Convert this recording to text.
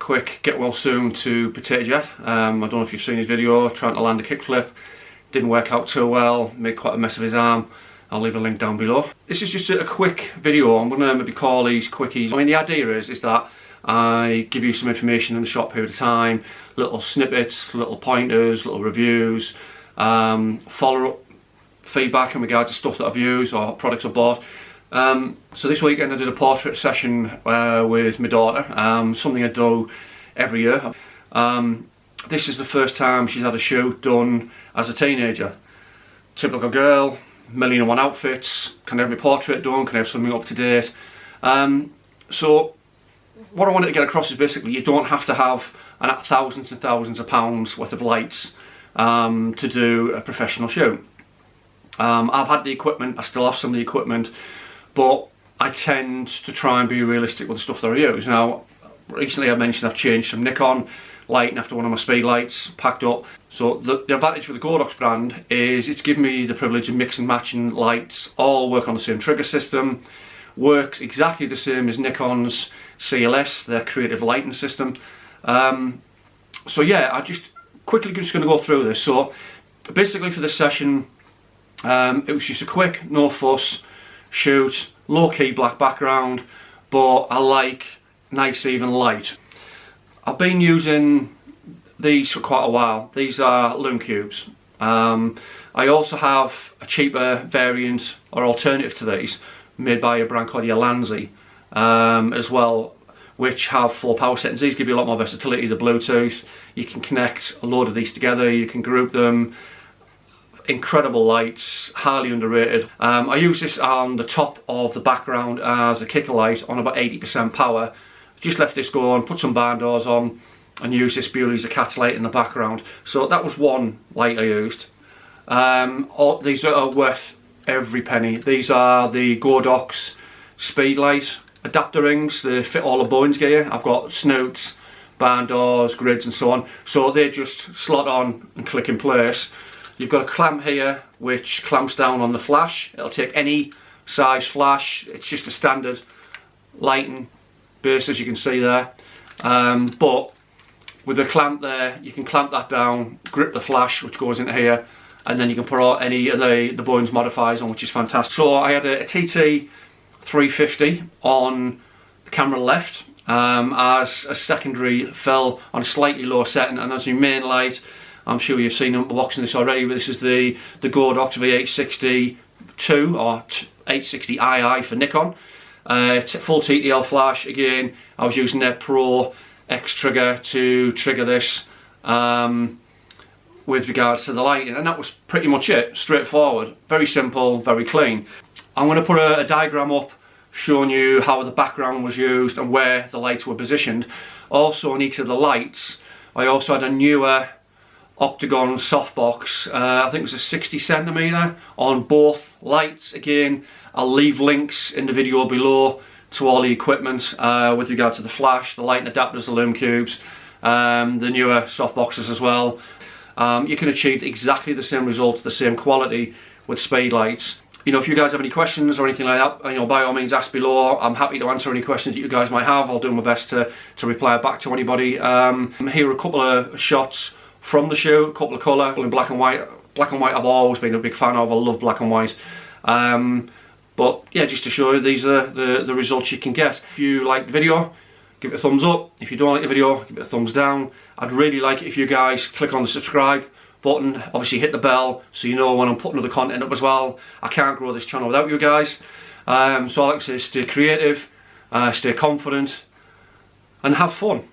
quick get well soon to Potato Jet. I don't know if you've seen his video trying to land a kickflip. Didn't work out too well, made quite a mess of his arm. I'll leave a link down below. This is just a quick video. I'm going to maybe call these quickies. I mean, the idea is that I give you some information in a short period of time, little snippets, little pointers, little reviews, follow-up feedback in regard to stuff that I've used or products I've bought. So this weekend I did a portrait session with my daughter, something I do every year. This is the first time she's had a shoot done as a teenager. Typical girl, 1,000,001 outfits, can I have my portrait done, can I have something up to date. So what I wanted to get across is basically you don't have to have thousands and thousands of pounds worth of lights to do a professional shoot. I've had the equipment, I still have some of the equipment, but I tend to try and be realistic with the stuff that I use. Now, recently I mentioned I've changed some Nikon lighting after one of my speed lights, packed up. So the advantage with the Godox brand is it's given me the privilege of mix and matching lights, all work on the same trigger system, works exactly the same as Nikon's CLS, their creative lighting system. So yeah, I just quickly just going to go through this. So basically for this session, it was just a quick, no fuss shoot, low key black background, but I like nice even light. I've been using these for quite a while. These are Lume Cubes. I also have a cheaper variant or alternative to these made by a brand called Yolanzi as well, which have 4 power settings. These give you a lot more versatility. The Bluetooth, you can connect a load of these together, you can group them. Incredible lights, highly underrated. I use this on the top of the background as a kicker light on about 80% power. Just left this go on, put some barn doors on, and use this purely as a catch light in the background. So that was one light I used. These are worth every penny. These are the Godox Speedlight adapter rings. They fit all the Bowens gear. I've got snoots, barn doors, grids and so on. So they just slot on and click in place. You've got a clamp here which clamps down on the flash. It'll take any size flash. It's just a standard lighting base, as you can see there. But with the clamp there, you can clamp that down, grip the flash which goes into here, and then you can put all any of the Bowens modifiers on, which is fantastic. So I had a TT350 on the camera left as a secondary fell on a slightly lower setting, and as your main light, I'm sure you've seen unboxing this already, but this is the Godox V680II or 860II for Nikon. Full TTL flash. Again, I was using their Pro X trigger to trigger this with regards to the lighting, and that was pretty much it. Straightforward, very simple, very clean. I'm going to put a diagram up showing you how the background was used and where the lights were positioned. Also on each of the lights, I also had a Neewer Octagon softbox. I think it was a 60cm on both lights. Again, I'll leave links in the video below to all the equipment with regard to the flash, the lighting adapters, the Lume Cubes, the Neewer softboxes as well. You can achieve exactly the same result, the same quality with speed lights. You know, if you guys have any questions or anything like that, you know, by all means ask below. I'm happy to answer any questions that you guys might have. I'll do my best to reply back to anybody. Here are a couple of shots from the shoot, a couple of colour in black and white. Black and white I've always been a big fan of. I love black and white. But yeah, just to show you, these are the results you can get. If you like the video, give it a thumbs up. If you don't like the video, give it a thumbs down. I'd really like it if you guys click on the subscribe button, obviously hit the bell so you know when I'm putting other content up as well. I can't grow this channel without you guys. So I like to say, stay creative, stay confident, and have fun.